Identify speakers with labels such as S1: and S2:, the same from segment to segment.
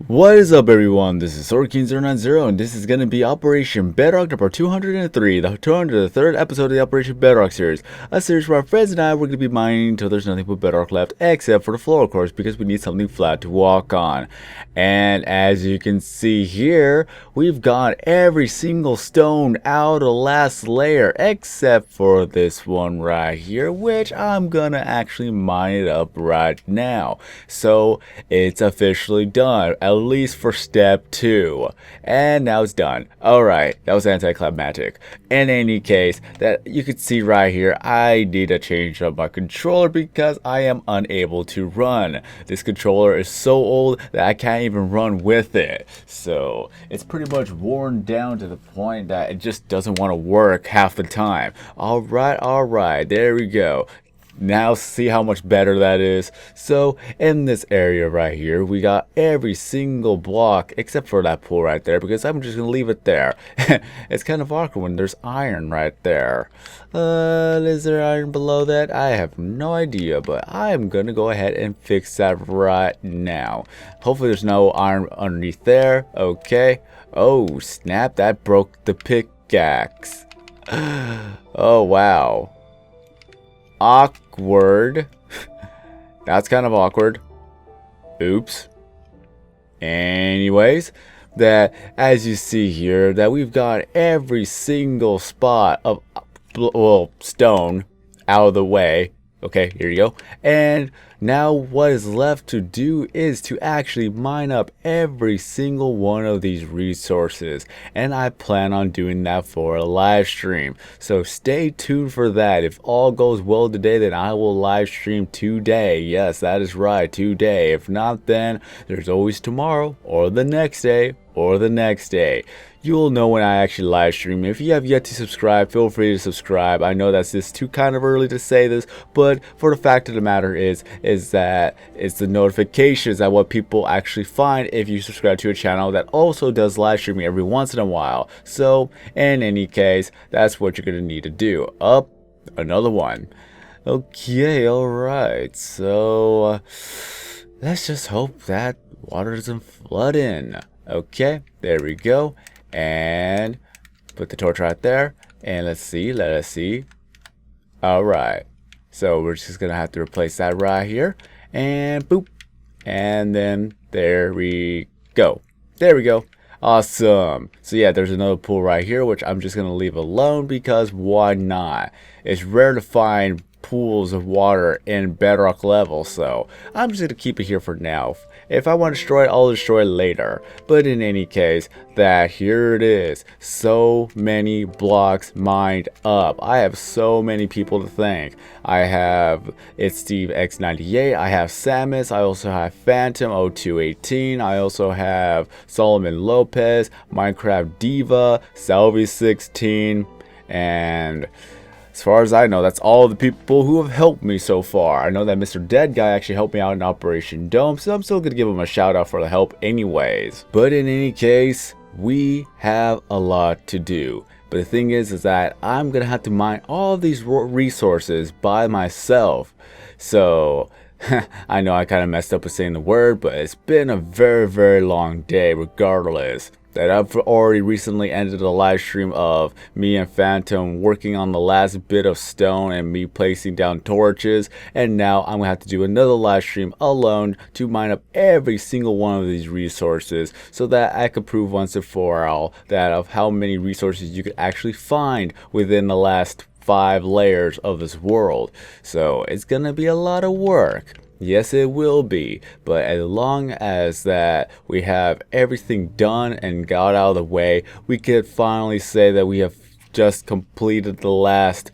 S1: What is up, everyone? This is SwordKing090, and this is going to be Operation Bedrock number 203, the 203rd episode of the Operation Bedrock series. A series where our friends and I we're going to be mining until there's nothing but bedrock left, except for the floor, of course, because we need something flat to walk on. And as you can see here, we've got every single stone out of the last layer, except for this one right here, which I'm going to actually mine it up right now. So it's officially done, at least for step 2, and now it's done. Alright, that was anticlimactic. In any case, that you can see right here, I need to change up my controller because I am unable to run. This controller is so old that I can't even run with it, so it's pretty much worn down to the point that it just doesn't want to work half the time. Alright, there we go. Now see how much better that is. So in this area right here, we got every single block except for that pool right there, because I'm just gonna leave it there. It's kind of awkward when there's iron right there. Is there iron below that? I have no idea, but I'm gonna go ahead and fix that right now. Hopefully there's no iron underneath there. Okay. Oh snap, that broke the pickaxe. Oh wow. Awkward. That's kind of awkward. Oops. Anyways, that as you see here, that we've got every single spot of stone out of the way. Okay, here you go. And now what is left to do is to actually mine up every single one of these resources. And I plan on doing that for a live stream. So stay tuned for that. If all goes well today, then I will live stream today. Yes, that is right, today. If not, then there's always tomorrow or the next day or the next day. You'll know when I actually live stream. If you have yet to subscribe, feel free to subscribe. I know that's just too kind of early to say this, but for the fact of the matter is that it's the notifications that what people actually find if you subscribe to a channel that also does live streaming every once in a while. So in any case, that's what you're gonna need to do. Up, another one. Okay, alright, so let's just hope that water doesn't flood in. Okay, there we go. And put the torch right there. And let us see. Alright. So we're just gonna have to replace that right here. And boop. And then there we go. There we go. Awesome. So yeah, there's another pool right here, which I'm just gonna leave alone because why not? It's rare to find pools of water in bedrock level, so I'm just gonna keep it here for now. If I want to destroy it, I'll destroy it later. But in any case, that here it is. So many blocks mined up. I have so many people to thank. I have It's Steve X98. I have Samus. I also have Phantom 0218. I also have Salomon Lopez, Minecraft Diva, Salvi 16, and as far as I know, that's all the people who have helped me so far. I know that Mr. Dead Guy actually helped me out in Operation Dome, so I'm still going to give him a shout out for the help anyways. But in any case, we have a lot to do. But the thing is that I'm going to have to mine all these resources by myself. So I know I kind of messed up with saying the word, but it's been a very long day regardless. That I've already recently ended a live stream of me and Phantom working on the last bit of stone and me placing down torches, and now I'm gonna have to do another live stream alone to mine up every single one of these resources so that I could prove once and for all that of how many resources you could actually find within the last 5 layers of this world. So it's gonna be a lot of work. Yes, it will be, but as long as that we have everything done and got out of the way, we could finally say that we have just completed the last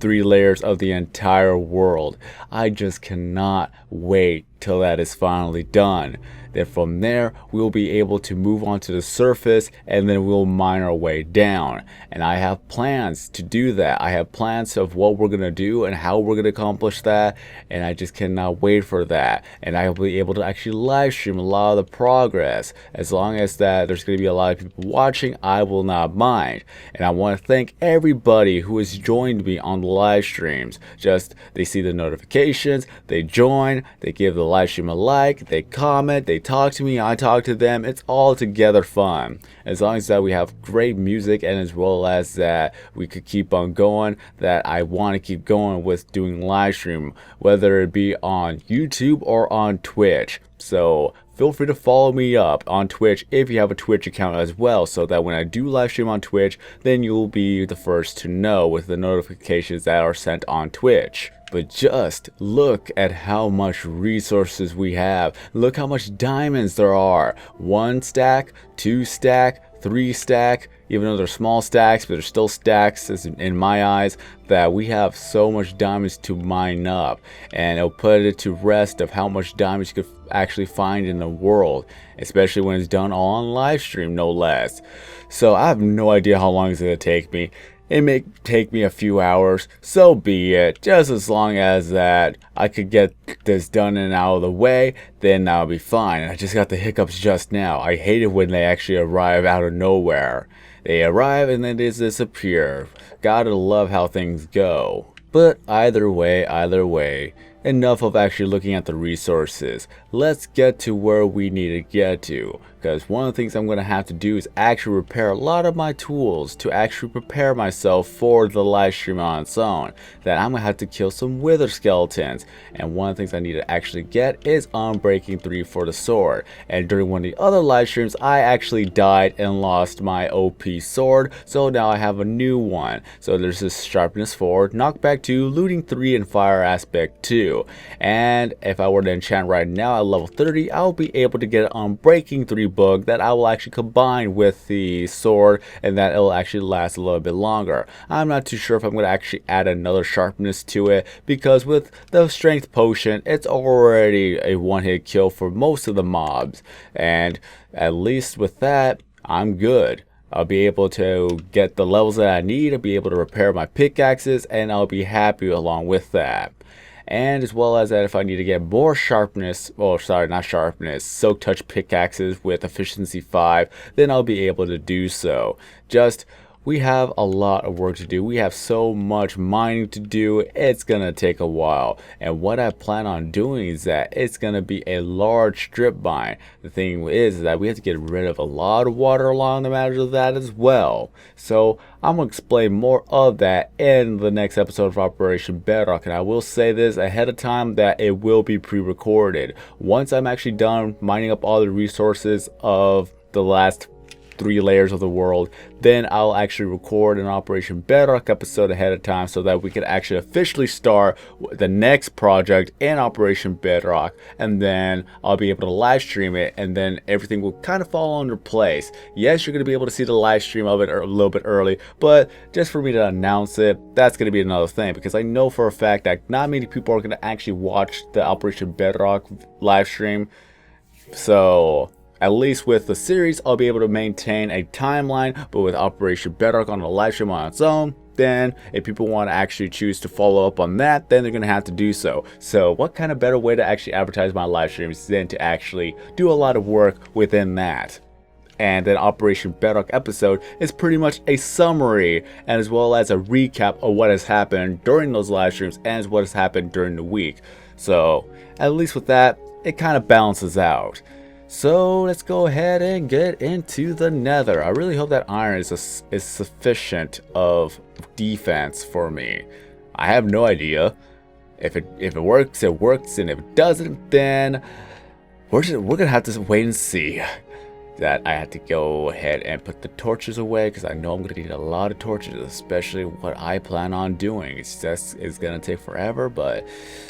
S1: 3 layers of the entire world. I just cannot wait till that is finally done. Then from there, we'll be able to move on to the surface, and then we'll mine our way down. And I have plans to do that. I have plans of what we're going to do and how we're going to accomplish that. And I just cannot wait for that. And I will be able to actually live stream a lot of the progress. As long as that there's going to be a lot of people watching, I will not mind. And I want to thank everybody who has joined me on the live streams. Just, they see the notifications, they join, they give the live stream a like, they comment, they talk to me, I talk to them. It's all together fun. As long as that we have great music, and as well as that we could keep on going, that I want to keep going with doing live stream, whether it be on YouTube or on Twitch. So feel free to follow me up on Twitch if you have a Twitch account as well, so that when I do live stream on Twitch, then you'll be the first to know with the notifications that are sent on Twitch. But just look at how much resources we have. Look how much diamonds there are. 1 stack, 2 stack, 3 stack, even though they're small stacks, but they're still stacks in my eyes, that we have so much diamonds to mine up. And it'll put it to rest of how much diamonds you could actually find in the world, especially when it's done all on live stream, no less. So I have no idea how long it's going to take me. It may take me a few hours, so be it. Just as long as that I could get this done and out of the way, then I'll be fine. I just got the hiccups just now. I hate it when they actually arrive out of nowhere. They arrive and then they disappear. Gotta love how things go. But either way, enough of actually looking at the resources. Let's get to where we need to get to. Because one of the things I'm going to have to do is actually repair a lot of my tools to actually prepare myself for the live stream on its own. That I'm going to have to kill some wither skeletons. And one of the things I need to actually get is Unbreaking 3 for the sword. And during one of the other live streams, I actually died and lost my OP sword. So now I have a new one. So there's this Sharpness 4, Knockback 2, Looting 3, and Fire Aspect 2. And if I were to enchant right now at level 30, I'll be able to get an Unbreaking 3 book that I will actually combine with the sword, and that it'll actually last a little bit longer. I'm not too sure if I'm going to actually add another sharpness to it, because with the strength potion, it's already a one-hit kill for most of the mobs, and at least with that, I'm good. I'll be able to get the levels that I need, I'll be able to repair my pickaxes, and I'll be happy along with that. And as well as that, if I need to get more sharpness, oh sorry, not sharpness, soak touch pickaxes with efficiency 5, then I'll be able to do so. We have a lot of work to do. We have so much mining to do. It's gonna take a while. And what I plan on doing is that it's gonna be a large strip mine. The thing is that we have to get rid of a lot of water along the matters of that as well. So I'm gonna explain more of that in the next episode of Operation Bedrock. And I will say this ahead of time that it will be pre-recorded. Once I'm actually done mining up all the resources of the last 3 layers of the world, then I'll actually record an Operation Bedrock episode ahead of time, so that we can actually officially start the next project in Operation Bedrock, and then I'll be able to live stream it, and then everything will kind of fall under place. Yes, you're going to be able to see the live stream of it a little bit early, but just for me to announce it, that's going to be another thing, because I know for a fact that not many people are going to actually watch the Operation Bedrock live stream. So at least with the series, I'll be able to maintain a timeline, but with Operation Bedrock on the live stream on its own, then if people want to actually choose to follow up on that, then they're going to have to do so. So what kind of better way to actually advertise my live streams than to actually do a lot of work within that? And then Operation Bedrock episode is pretty much a summary, and as well as a recap of what has happened during those live streams and as what has happened during the week. So at least with that, it kind of balances out. So let's go ahead and get into the Nether. I really hope that iron is sufficient of defense for me. I have no idea. If it works, it works, and if it doesn't, then we're gonna have to wait and see. That I had to go ahead and put the torches away, because I know I'm gonna need a lot of torches, especially what I plan on doing. It's gonna take forever, but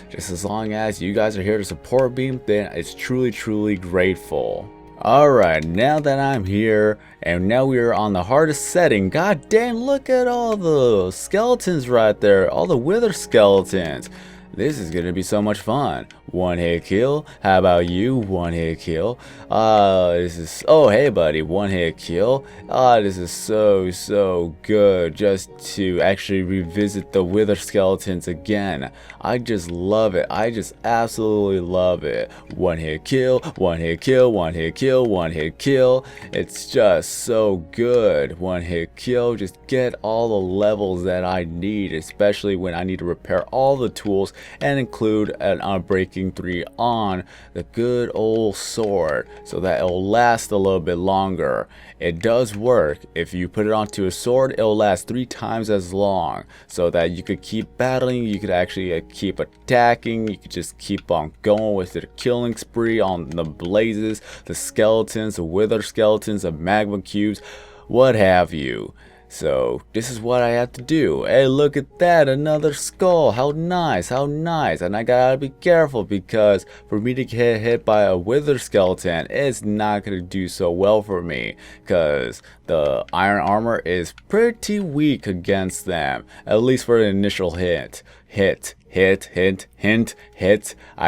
S1: just as long as you guys are here to support me, then it's truly grateful. Alright, now that I'm here, and now we are on the hardest setting, god damn, look at all the skeletons right there, all the wither skeletons. This is gonna be so much fun. One hit kill. How about you? One hit kill. Oh hey buddy, one hit kill. This is so good just to actually revisit the wither skeletons again. I just love it. I just absolutely love it. One hit kill, one hit kill, one hit kill, one hit kill. It's just so good. One hit kill, just get all the levels that I need, especially when I need to repair all the tools and include an Unbreaking 3 on the good old sword so that it'll last a little bit longer. It does work. If you put it onto a sword, it'll last 3 times as long so that you could keep battling, you could actually keep attacking, you could just keep on going with the killing spree on the blazes, the skeletons, the wither skeletons, the magma cubes, what have you. So this is what I have to do. Hey, look at that, another skull. How nice, how nice. And I gotta be careful because for me to get hit by a wither skeleton, it's not gonna do so well for me because the iron armor is pretty weak against them, at least for the initial hit. Hit. I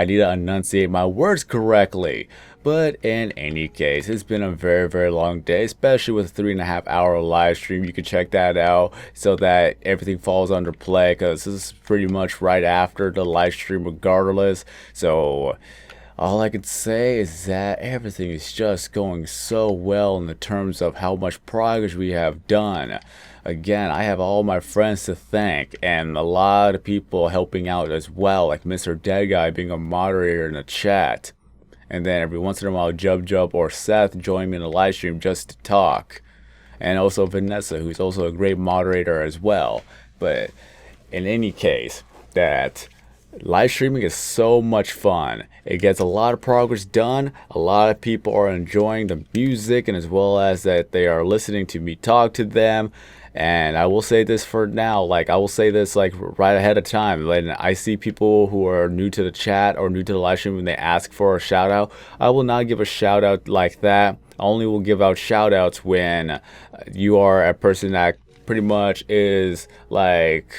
S1: need to enunciate my words correctly. But in any case, it's been a very long day, especially with a 3.5 hour live stream. You can check that out so that everything falls under play because this is pretty much right after the live stream regardless. So all I can say is that everything is just going so well in the terms of how much progress we have done. Again, I have all my friends to thank and a lot of people helping out as well, like Mr. Dead Guy being a moderator in the chat. And then every once in a while, Jub or Seth join me in the live stream just to talk. And also Vanessa, who's also a great moderator as well. But in any case, that live streaming is so much fun. It gets a lot of progress done. A lot of people are enjoying the music and as well as that they are listening to me talk to them. And I will say this for now, like I will say this like right ahead of time. When I see people who are new to the chat or new to the live stream when they ask for a shout out, I will not give a shout out like that. I only will give out shout outs when you are a person that pretty much is like,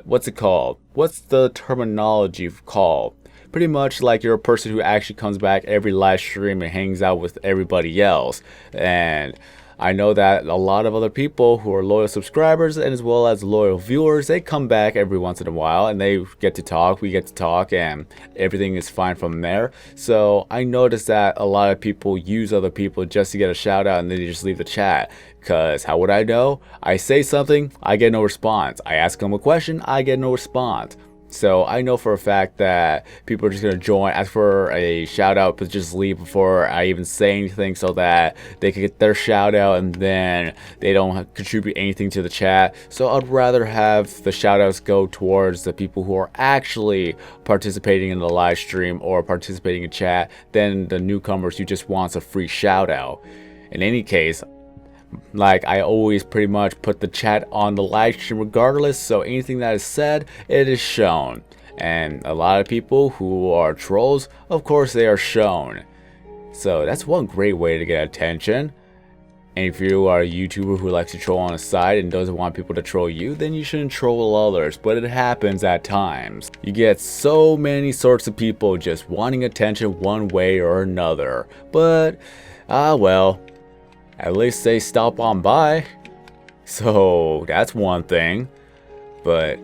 S1: what's it called? What's the terminology called? Pretty much like you're a person who actually comes back every live stream and hangs out with everybody else. And I know that a lot of other people who are loyal subscribers and as well as loyal viewers, they come back every once in a while and they get to talk, we get to talk, and everything is fine from there. So I noticed that a lot of people use other people just to get a shout out and then they just leave the chat. Because how would I know? I say something, I get no response. I ask them a question, I get no response. So I know for a fact that people are just going to join, ask for a shout out, but just leave before I even say anything so that they can get their shout out and then they don't contribute anything to the chat. So I'd rather have the shout outs go towards the people who are actually participating in the live stream or participating in chat than the newcomers who just wants a free shout out. In any case, like I always pretty much put the chat on the live stream regardless, so anything that is said, it is shown. And a lot of people who are trolls, of course they are shown. So that's one great way to get attention. And if you are a YouTuber who likes to troll on the side and doesn't want people to troll you, then you shouldn't troll others, but it happens at times. You get so many sorts of people just wanting attention one way or another. But, well, at least they stop on by. So that's one thing. But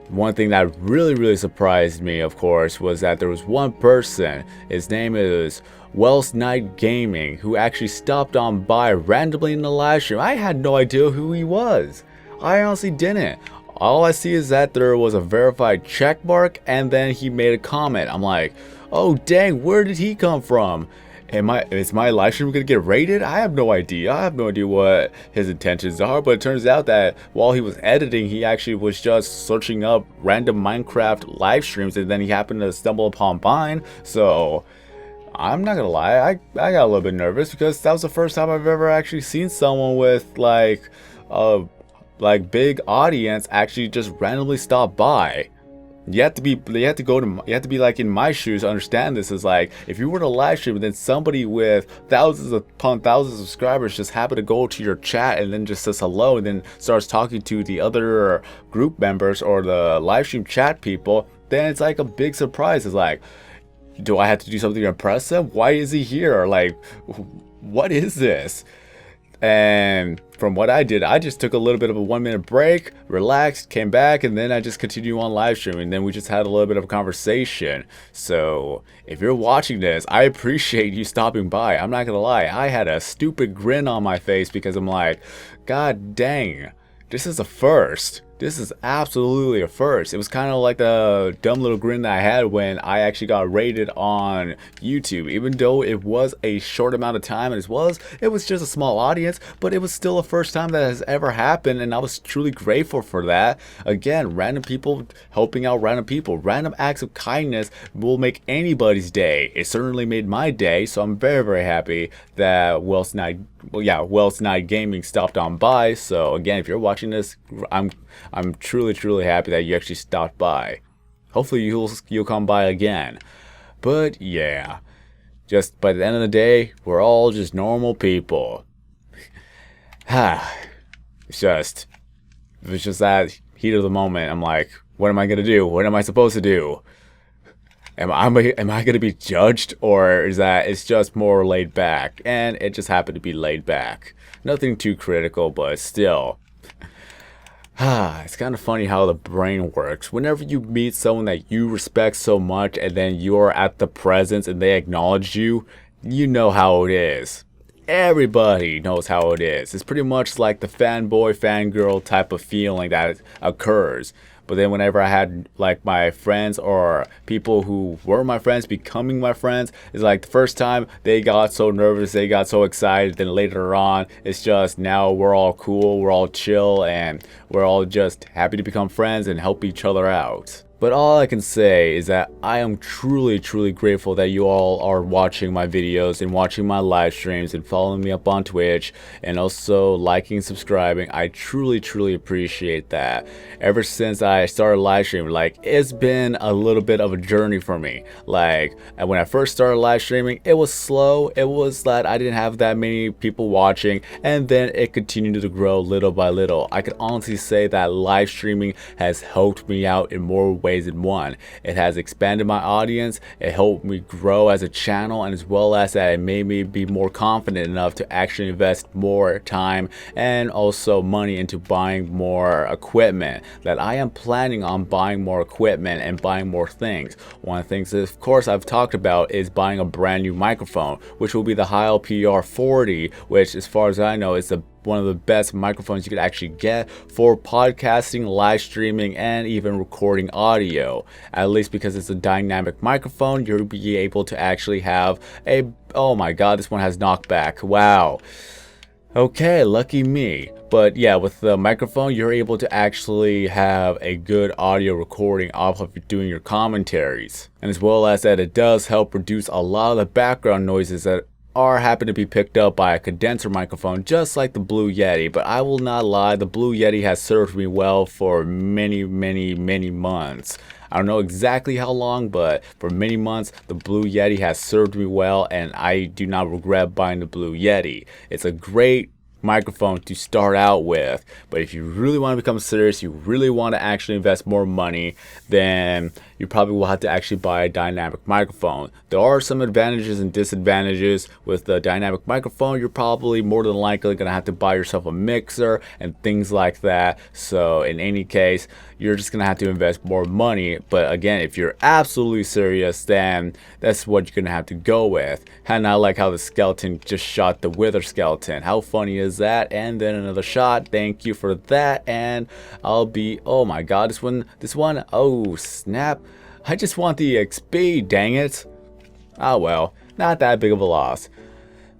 S1: one thing that really surprised me, of course, was that there was one person, his name is Wells Knight Gaming, who actually stopped on by randomly in the live stream. I had no idea who he was. I honestly didn't. All I see is that there was a verified check mark and then he made a comment. I'm like, oh dang, where did he come from? Is my live stream gonna get raided? I have no idea. I have no idea what his intentions are, but it turns out that while he was editing, he actually was just searching up random Minecraft live streams and then he happened to stumble upon mine. So I'm not gonna lie, I got a little bit nervous because that was the first time I've ever actually seen someone with like a big audience actually just randomly stop by. You have to be like in my shoes to understand this. Is like if you were to live stream and then somebody with thousands upon thousands of subscribers just happen to go to your chat and then just says hello and then starts talking to the other group members or the live stream chat people, then it's like a big surprise. It's like, do I have to do something to impress him? Why is he here? Like, what is this? And from what I did, I just took a little bit of a 1-minute break, relaxed, came back, and then I just continued on live stream, and then we just had a little bit of a conversation. So if you're watching this, I appreciate you stopping by. I'm not gonna lie, I had a stupid grin on my face because I'm like, god dang, this is a first. This is absolutely a first. It was kind of like the dumb little grin that I had when I actually got rated on YouTube. Even though it was a short amount of time, and it was just a small audience, but it was still a first time that has ever happened, and I was truly grateful for that. Again, random people helping out random people. Random acts of kindness will make anybody's day. It certainly made my day, so I'm very, very happy that Wells Night Gaming stopped on by. So again, if you're watching this, I'm truly happy that you actually stopped by. Hopefully you'll come by again. But yeah, just by the end of the day, we're all just normal people. It's just that heat of the moment. I'm like, what am I gonna do? What am I supposed to do? Am I gonna be judged, or is that it's just more laid back? And it just happened to be laid back. Nothing too critical, but still. It's kind of funny how the brain works. Whenever you meet someone that you respect so much and then you're at the presence and they acknowledge you, you know how it is. Everybody knows how it is. It's pretty much like the fanboy, fangirl type of feeling that occurs. But then whenever I had like my friends or people who were my friends becoming my friends, it's like the first time they got so nervous, they got so excited, then later on, it's just now we're all cool, we're all chill, and we're all just happy to become friends and help each other out. But all I can say is that I am truly grateful that you all are watching my videos and watching my live streams and following me up on Twitch and also liking and subscribing. I truly appreciate that. Ever since I started live streaming, like, it's been a little bit of a journey for me. Like, when I first started live streaming, it was slow. It was that I didn't have that many people watching, and then it continued to grow little by little. I can honestly say that live streaming has helped me out in more ways than one. It has expanded my audience, it helped me grow as a channel, and as well as that, it made me be more confident enough to actually invest more time and also money into buying more equipment. That I am planning on buying more equipment and buying more things. One of the things, of course, I've talked about is buying a brand new microphone, which will be the Heil PR40, which, as far as I know, is one of the best microphones you could actually get for podcasting, live streaming, and even recording audio. At least because it's a dynamic microphone, you'll be able to actually have a, oh my god, this one has knockback. Wow. Okay, lucky me. But yeah, with the microphone, you're able to actually have a good audio recording off of doing your commentaries. And as well as that, it does help reduce a lot of the background noises that happen to be picked up by a condenser microphone, just like the Blue Yeti. But I will not lie, the Blue Yeti has served me well for many months. I don't know exactly how long, but for many months, the Blue Yeti has served me well, and I do not regret buying the Blue Yeti. It's a great microphone to start out with, but if you really want to become serious, you really want to actually invest more money, then you probably will have to actually buy a dynamic microphone. There are some advantages and disadvantages with the dynamic microphone. You're probably more than likely going to have to buy yourself a mixer and things like that. So in any case, you're just going to have to invest more money. But again, if you're absolutely serious, then that's what you're going to have to go with. And I like how the skeleton just shot the wither skeleton. How funny is that? And then another shot. Thank you for that. And I'll be, oh my god, this one, oh snap. I just want the XP, dang it. Oh well, not that big of a loss.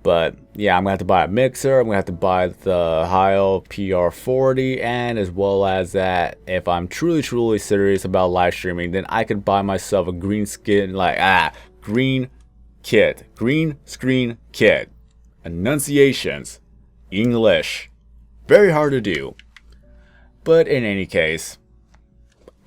S1: But yeah, I'm gonna have to buy a mixer, I'm gonna have to buy the Heil PR40, and as well as that, if I'm truly serious about live streaming, then I could buy myself a green screen kit. Enunciations. English. Very hard to do. But in any case,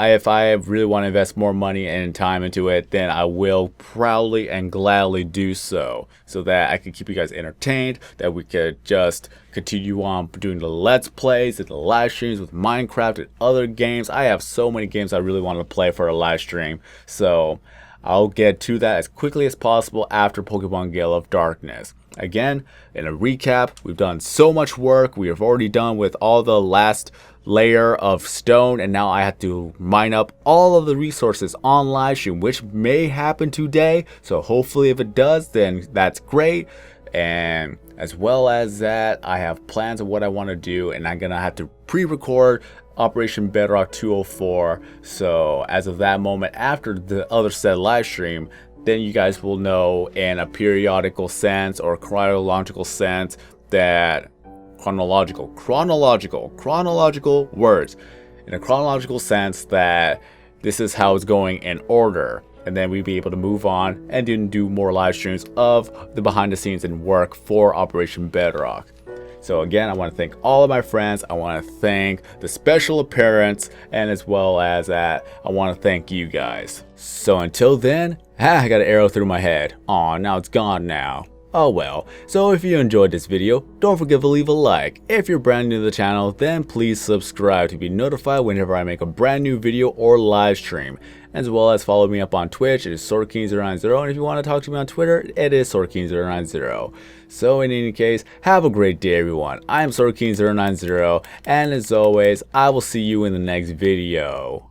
S1: if I really want to invest more money and time into it, then I will proudly and gladly do so that I can keep you guys entertained, that we could just continue on doing the Let's Plays and the live streams with Minecraft and other games. I have so many games I really want to play for a live stream, so I'll get to that as quickly as possible after Pokemon Gale of Darkness. Again, in a recap, we've done so much work. We have already done with all the last layer of stone, and now I have to mine up all of the resources on livestream, which may happen today. So hopefully if it does, then that's great. And as well as that, I have plans of what I want to do, and I'm gonna have to pre-record Operation Bedrock 204. So as of that moment, after the other said live stream, then you guys will know in a periodical sense or chronological sense that chronological words in a chronological sense that this is how it's going in order, and then we'd be able to move on and then do more live streams of the behind the scenes and work for Operation Bedrock. So again, I want to thank all of my friends. I want to thank the special appearance, and as well as that, I want to thank you guys. So until then, I got an arrow through my head. Aw, now it's gone now. Oh well. So if you enjoyed this video, don't forget to leave a like. If you're brand new to the channel, then please subscribe to be notified whenever I make a brand new video or live stream. As well as follow me up on Twitch, it is SwordKing090, and if you want to talk to me on Twitter, it is SwordKing090. So in any case, have a great day everyone. I am SwordKing090, and as always, I will see you in the next video.